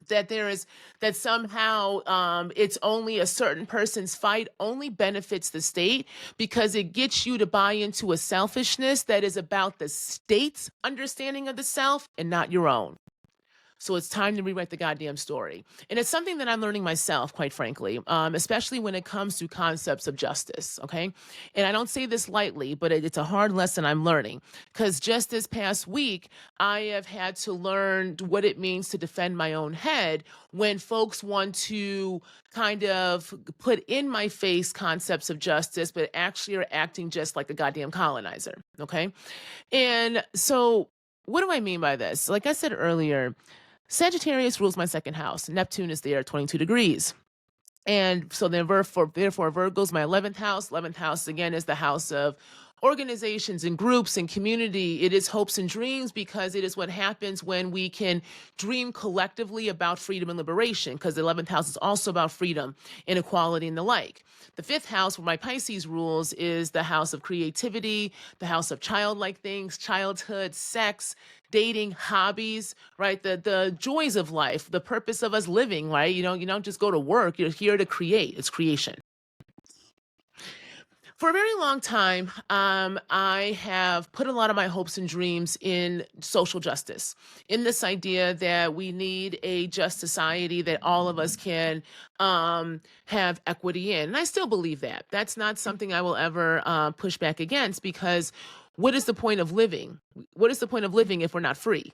that somehow it's only a certain person's fight only benefits the state because it gets you to buy into a selfishness that is about the state's understanding of the self and not your own. So it's time to rewrite the goddamn story. And it's something that I'm learning myself, quite frankly, especially when it comes to concepts of justice, okay? And I don't say this lightly, but it's a hard lesson I'm learning. Because just this past week, I have had to learn what it means to defend my own head when folks want to kind of put in my face concepts of justice, but actually are acting just like a goddamn colonizer, okay? And so what do I mean by this? Like I said earlier, Sagittarius rules my second house. Neptune is there at 22 degrees. And so therefore Virgo's my 11th house. 11th house, again, is the house of organizations and groups and community. It is hopes and dreams because it is what happens when we can dream collectively about freedom and liberation, because the 11th house is also about freedom, inequality, and the like. The 5th house, where my Pisces rules, is the house of creativity, the house of childlike things, childhood, sex, dating, hobbies, right? The joys of life, the purpose of us living, right? You don't just go to work. You're here to create. It's creation. For a very long time, I have put a lot of my hopes and dreams in social justice, in this idea that we need a just society that all of us can have equity in. And I still believe that. That's not something I will ever push back against, because what is the point of living What is the point of living if we're not free?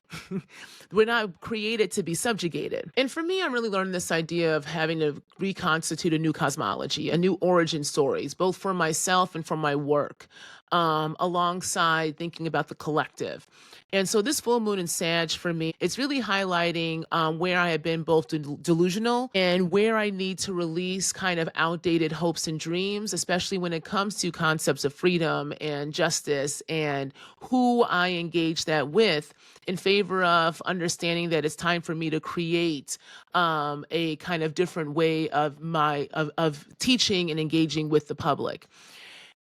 We're not created to be subjugated. And for me, I'm really learning this idea of having to reconstitute a new cosmology, a new origin stories, both for myself and for my work, alongside thinking about the collective. And so this full moon in Sag for me, it's really highlighting where I have been both delusional and where I need to release kind of outdated hopes and dreams, especially when it comes to concepts of freedom and justice and who I engage that with, in favor of understanding that it's time for me to create a kind of different way of of teaching and engaging with the public.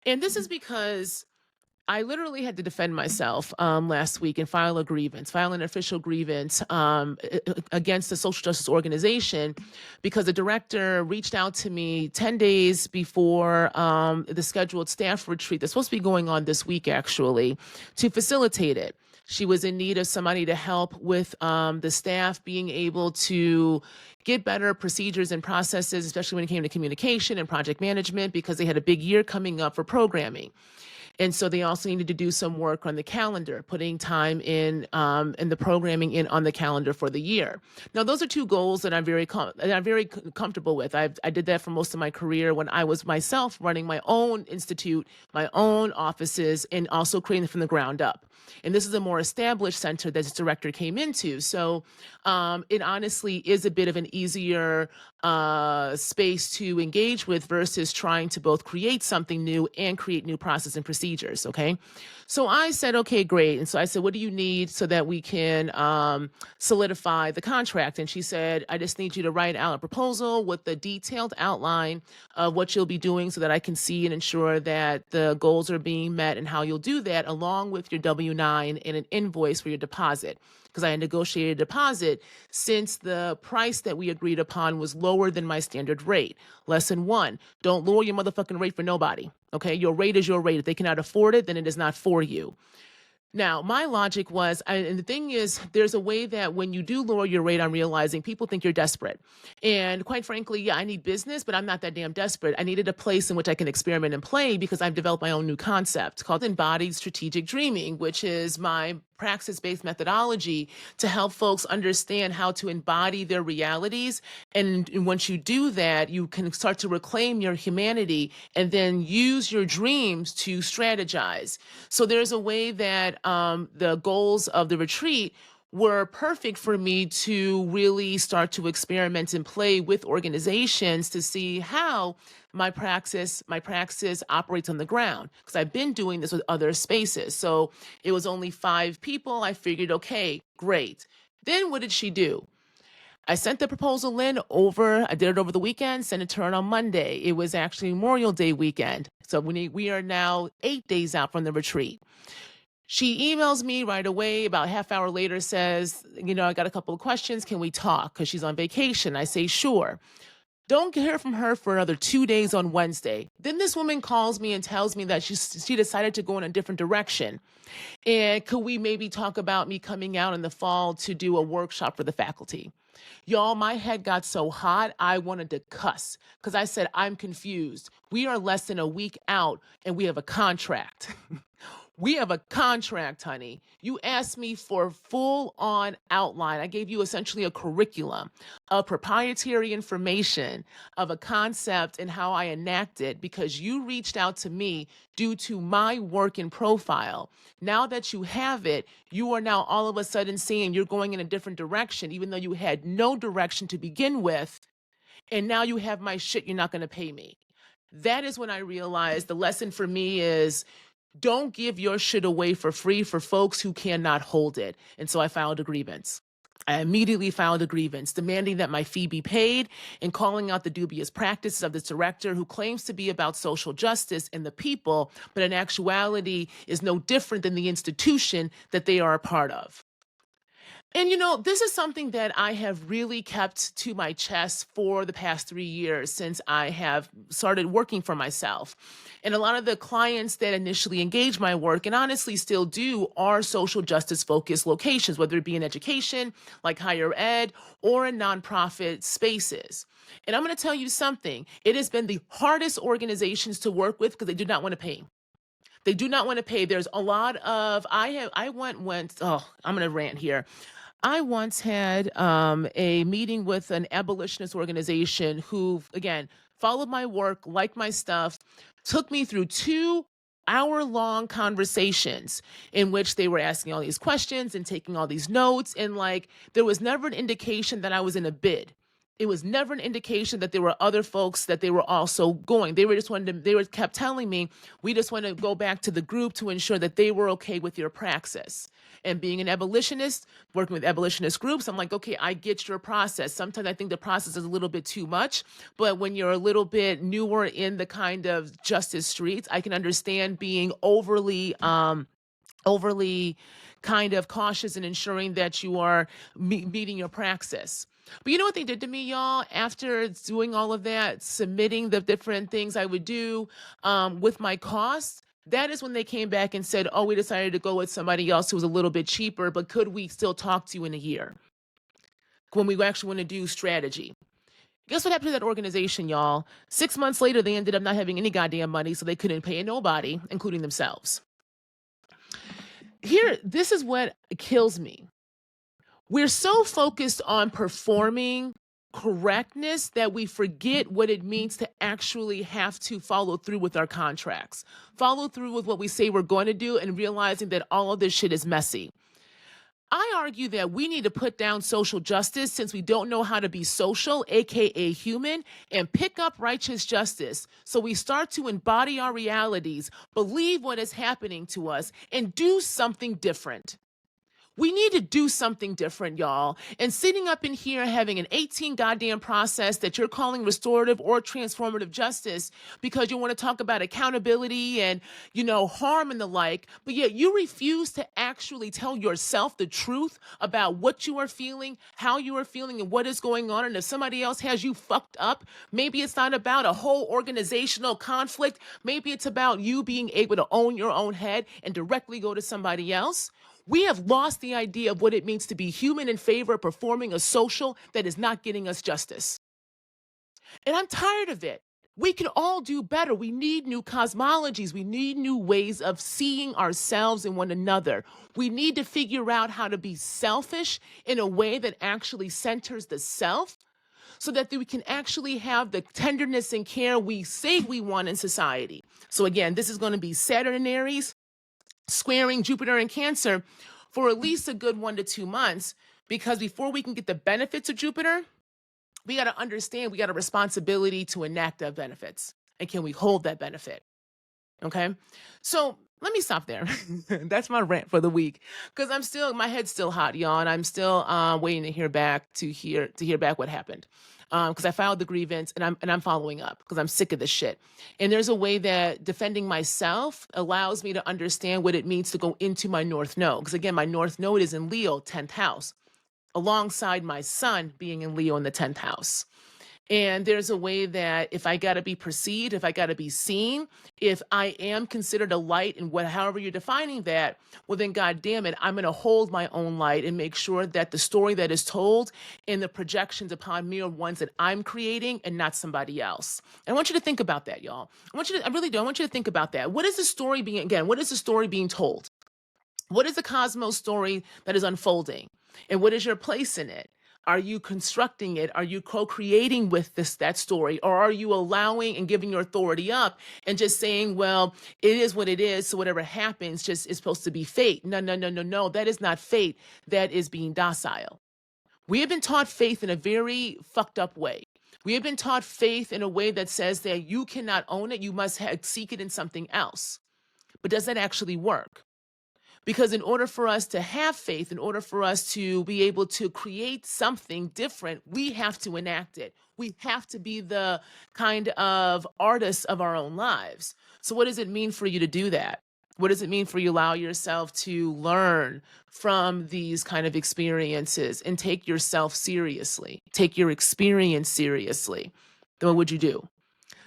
And this is because I literally had to defend myself last week and file an official grievance against the social justice organization, because the director reached out to me 10 days before the scheduled staff retreat that's supposed to be going on this week, actually, to facilitate it. She was in need of somebody to help with the staff being able to get better procedures and processes, especially when it came to communication and project management, because they had a big year coming up for programming. And so they also needed to do some work on the calendar, putting time in and the programming in on the calendar for the year. Now, those are two goals that I'm very comfortable with. I did that for most of my career when I was myself running my own institute, my own offices, and also creating from the ground up. And this is a more established center that this director came into. So it honestly is a bit of an easier space to engage with versus trying to both create something new and create new process and procedures. Okay. So I said, okay, great. And so I said, what do you need so that we can solidify the contract? And she said, I just need you to write out a proposal with the detailed outline of what you'll be doing so that I can see and ensure that the goals are being met and how you'll do that, along with your W-9 and an invoice for your deposit. Because I had negotiated a deposit since the price that we agreed upon was lower than my standard rate. Lesson one, don't lower your motherfucking rate for nobody. Okay, your rate is your rate. If they cannot afford it, then it is not for you. Now, my logic was, and the thing is, there's a way that when you do lower your rate, I'm realizing people think you're desperate. And quite frankly, yeah, I need business, but I'm not that damn desperate. I needed a place in which I can experiment and play, because I've developed my own new concept called embodied strategic dreaming, which is my praxis-based methodology to help folks understand how to embody their realities. And once you do that, you can start to reclaim your humanity and then use your dreams to strategize. So there's a way that the goals of the retreat were perfect for me to really start to experiment and play with organizations to see how my praxis operates on the ground, because I've been doing this with other spaces. So it was only 5 people. I figured, okay, great. Then what did she do? I sent the proposal in over, I did it over the weekend, sent it to her on Monday. It was actually Memorial Day weekend. So we are now 8 days out from the retreat. She emails me right away, about half hour later, says, I got a couple of questions. Can we talk? Because she's on vacation. I say, sure. Don't hear from her for another 2 days on Wednesday. Then this woman calls me and tells me that she decided to go in a different direction. And could we maybe talk about me coming out in the fall to do a workshop for the faculty? Y'all, my head got so hot, I wanted to cuss, because I said, I'm confused. We are less than a week out and we have a contract. We have a contract, honey. You asked me for full on outline. I gave you essentially a curriculum of proprietary information of a concept and how I enact it, because you reached out to me due to my work and profile. Now that you have it, you are now all of a sudden seeing you're going in a different direction, even though you had no direction to begin with. And now you have my shit, you're not going to pay me. That is when I realized the lesson for me is, don't give your shit away for free for folks who cannot hold it. And so I filed a grievance. I immediately filed a grievance demanding that my fee be paid and calling out the dubious practices of this director who claims to be about social justice and the people, but in actuality is no different than the institution that they are a part of. And this is something that I have really kept to my chest for the past 3 years since I have started working for myself. And a lot of the clients that initially engaged my work, and honestly still do, are social justice focused locations, whether it be in education, like higher ed, or in nonprofit spaces. And I'm going to tell you something. It has been the hardest organizations to work with because they do not want to pay. They do not want to pay. There's a lot of oh, I'm gonna rant here. I once had a meeting with an abolitionist organization who, again, followed my work, liked my stuff, took me through 2 hour-long conversations in which they were asking all these questions and taking all these notes. And like, there was never an indication that I was in a bid. It was never an indication that there were other folks that they were also going. They were just kept telling me, we just want to go back to the group to ensure that they were okay with your praxis. And being an abolitionist, working with abolitionist groups, I'm like, okay, I get your process. Sometimes I think the process is a little bit too much, but when you're a little bit newer in the kind of justice streets, I can understand being overly kind of cautious in ensuring that you are meeting your praxis. But you know what they did to me, y'all? After doing all of that, submitting the different things I would do with my costs, that is when they came back and said, oh, we decided to go with somebody else who was a little bit cheaper, but could we still talk to you in a year when we actually want to do strategy? Guess what happened to that organization, y'all? 6 months later, they ended up not having any goddamn money, so they couldn't pay nobody, including themselves. Here, this is what kills me. We're so focused on performing correctness that we forget what it means to actually have to follow through with our contracts, follow through with what we say we're going to do, and realizing that all of this shit is messy. I argue that we need to put down social justice since we don't know how to be social, aka human, and pick up righteous justice. So we start to embody our realities, believe what is happening to us, and do something different. We need to do something different, y'all. And sitting up in here having an 18 goddamn process that you're calling restorative or transformative justice because you want to talk about accountability and, harm and the like, but yet you refuse to actually tell yourself the truth about what you are feeling, how you are feeling, and what is going on. And if somebody else has you fucked up, maybe it's not about a whole organizational conflict. Maybe it's about you being able to own your own head and directly go to somebody else. We have lost the idea of what it means to be human in favor of performing a social that is not getting us justice. And I'm tired of it. We can all do better. We need new cosmologies. We need new ways of seeing ourselves and one another. We need to figure out how to be selfish in a way that actually centers the self so that we can actually have the tenderness and care we say we want in society. So again, this is going to be Saturn and Aries squaring Jupiter and Cancer for at least a good 1 to 2 months, because before we can get the benefits of Jupiter, we got to understand we got a responsibility to enact that benefits. And can we hold that benefit? Okay. So let me stop there. That's my rant for the week, because my head's still hot, y'all, and I'm still waiting to hear back what happened. Because I filed the grievance and I'm following up because I'm sick of this shit. And there's a way that defending myself allows me to understand what it means to go into my North Node. Because again, my North Node is in Leo, 10th house, alongside my sun being in Leo in the 10th house. And there's a way that if I got to be perceived, if I got to be seen, if I am considered a light and however you're defining that, well, then God damn it, I'm going to hold my own light and make sure that the story that is told and the projections upon me are ones that I'm creating and not somebody else. And I want you to think about that, y'all. I really do. I want you to think about that. What is the story being told? What is the cosmos story that is unfolding? And what is your place in it? Are you constructing it? Are you co-creating with that story? Or are you allowing and giving your authority up and just saying, well, it is what it is, so whatever happens just is supposed to be fate? No. That is not fate. That is being docile. We have been taught faith in a very fucked up way. We have been taught faith in a way that says that you cannot own it. You must seek it in something else. But does that actually work? Because in order for us to have faith, in order for us to be able to create something different, we have to enact it. We have to be the kind of artists of our own lives. So what does it mean for you to do that? What does it mean for you to allow yourself to learn from these kind of experiences and take yourself seriously, take your experience seriously? Then what would you do?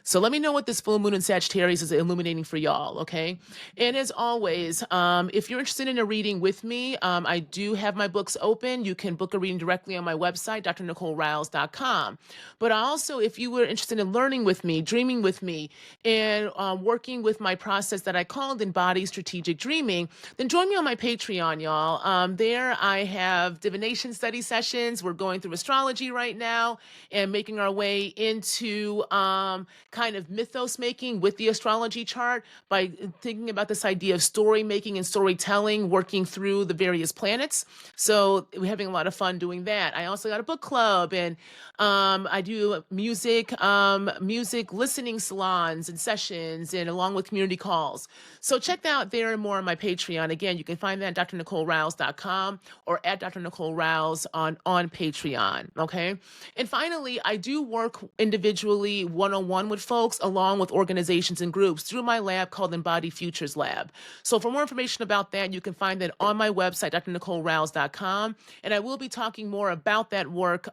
So let me know what this full moon in Sagittarius is illuminating for y'all, okay? And as always, if you're interested in a reading with me, I do have my books open. You can book a reading directly on my website, drnicoleriles.com. But also, if you were interested in learning with me, dreaming with me, and working with my process that I called Embody Strategic Dreaming, then join me on my Patreon, y'all. There I have divination study sessions. We're going through astrology right now and making our way into kind of mythos making with the astrology chart by thinking about this idea of story making and storytelling, working through the various planets. So we're having a lot of fun doing that. I also got a book club, and I do music listening salons and sessions, and along with community calls. So check that out there and more on my Patreon. Again, you can find that at drnicoleriles.com or at Dr. Nicole Riles on Patreon. Okay. And finally, I do work individually one-on-one with folks along with organizations and groups through my lab called Embody Futures Lab. So for more information about that, you can find that on my website, drnicoleriles.com. And I will be talking more about that work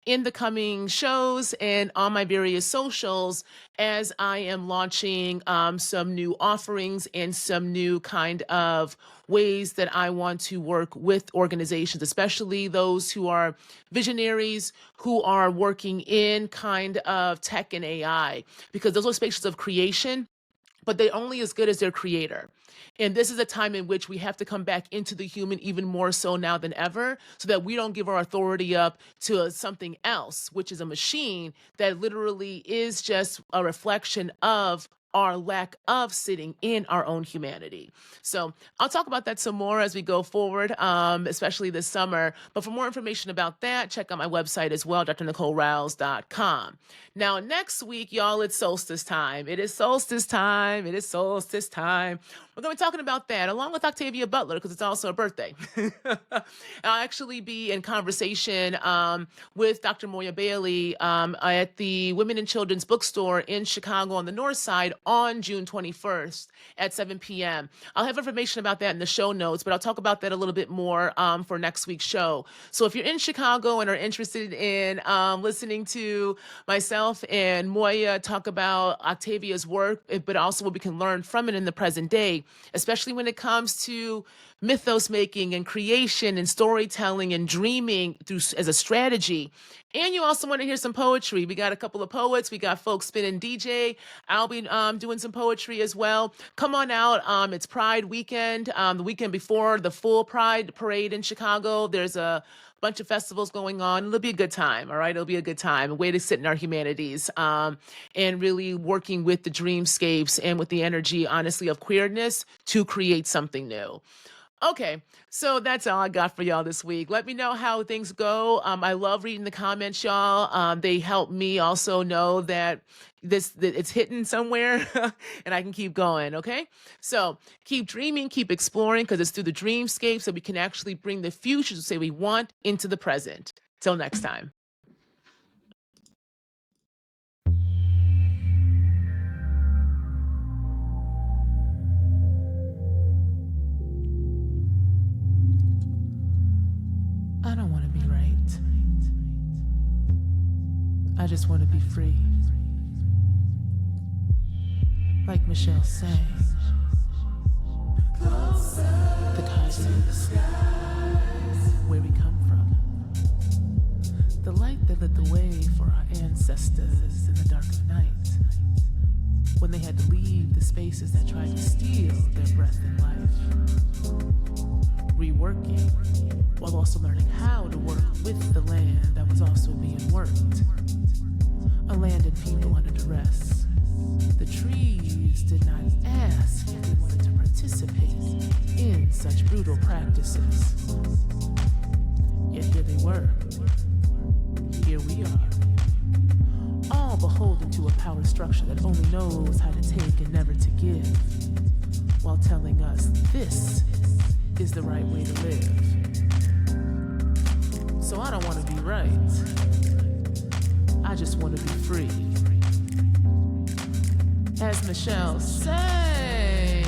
in the coming shows and on my various socials as I am launching some new offerings and some new kind of ways that I want to work with organizations, especially those who are visionaries, who are working in kind of tech and AI, because those are spaces of creation, but they're only as good as their creator. And this is a time in which we have to come back into the human even more so now than ever, so that we don't give our authority up to something else, which is a machine that literally is just a reflection of our lack of sitting in our own humanity. So I'll talk about that some more as we go forward, especially this summer. But for more information about that, check out my website as well, drnicoleriles.com. Now, next week, y'all, it's solstice time. It is solstice time. It is solstice time. We're going to be talking about that along with Octavia Butler, because it's also her birthday. I'll actually be in conversation with Dr. Moya Bailey at the Women and Children's Bookstore in Chicago on the North Side on June 21st at 7 p.m. I'll have information about that in the show notes, but I'll talk about that a little bit more for next week's show. So if you're in Chicago and are interested in listening to myself and Moya talk about Octavia's work, but also what we can learn from it in the present day, especially when it comes to mythos making and creation and storytelling and dreaming as a strategy. And you also want to hear some poetry. We got a couple of poets. We got folks spinning DJ. I'll be doing some poetry as well. Come on out. It's Pride weekend, the weekend before the full Pride parade in Chicago. There's a bunch of festivals going on. It'll be a good time. All right. It'll be a good time. A way to sit in our humanities and really working with the dreamscapes and with the energy, honestly, of queerness to create something new. Okay, so that's all I got for y'all this week. Let me know how things go. I love reading the comments, y'all. They help me also know that it's hitting somewhere and I can keep going, okay? So keep dreaming, keep exploring, because it's through the dreamscapes that we can actually bring the future to say we want into the present. Till next time. I don't want to be right. I just want to be free. Like Michelle sang. The cosmos, where we come from. The light that lit the way for our ancestors in the dark of night, when they had to leave the spaces that tried to steal their breath and life. Reworking, while also learning how to work with the land that was also being worked. A land and people under duress. The trees did not ask if they wanted to participate in such brutal practices. Yet here they were. Here we are. All beholden to a power structure that only knows how to take and never to give, while telling us this is the right way to live. So I don't want to be right. I just want to be free. As Michelle sang,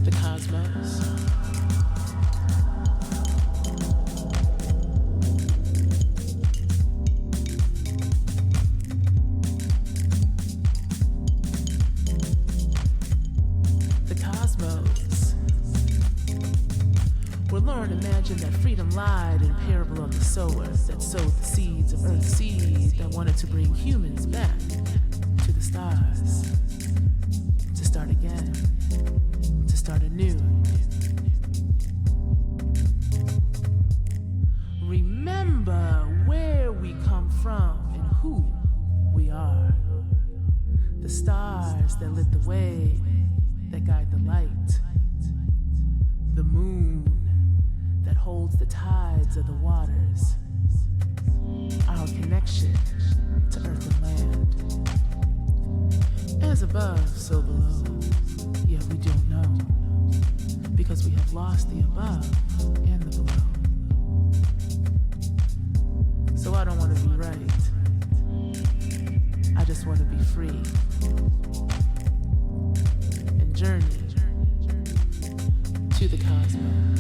the cosmos. mentioned that freedom lied in parable of the sower that sowed the seeds of earth's seed that wanted to bring humans back to the stars, to start again, to start anew. Remember where we come from and who we are. The stars that lit the way, that guide the light. The moon that holds the tides of the waters. Our connection to earth and land. As above, so below. Yet we don't know, because we have lost the above and the below. So I don't want to be right. I just want to be free and journey to the cosmos.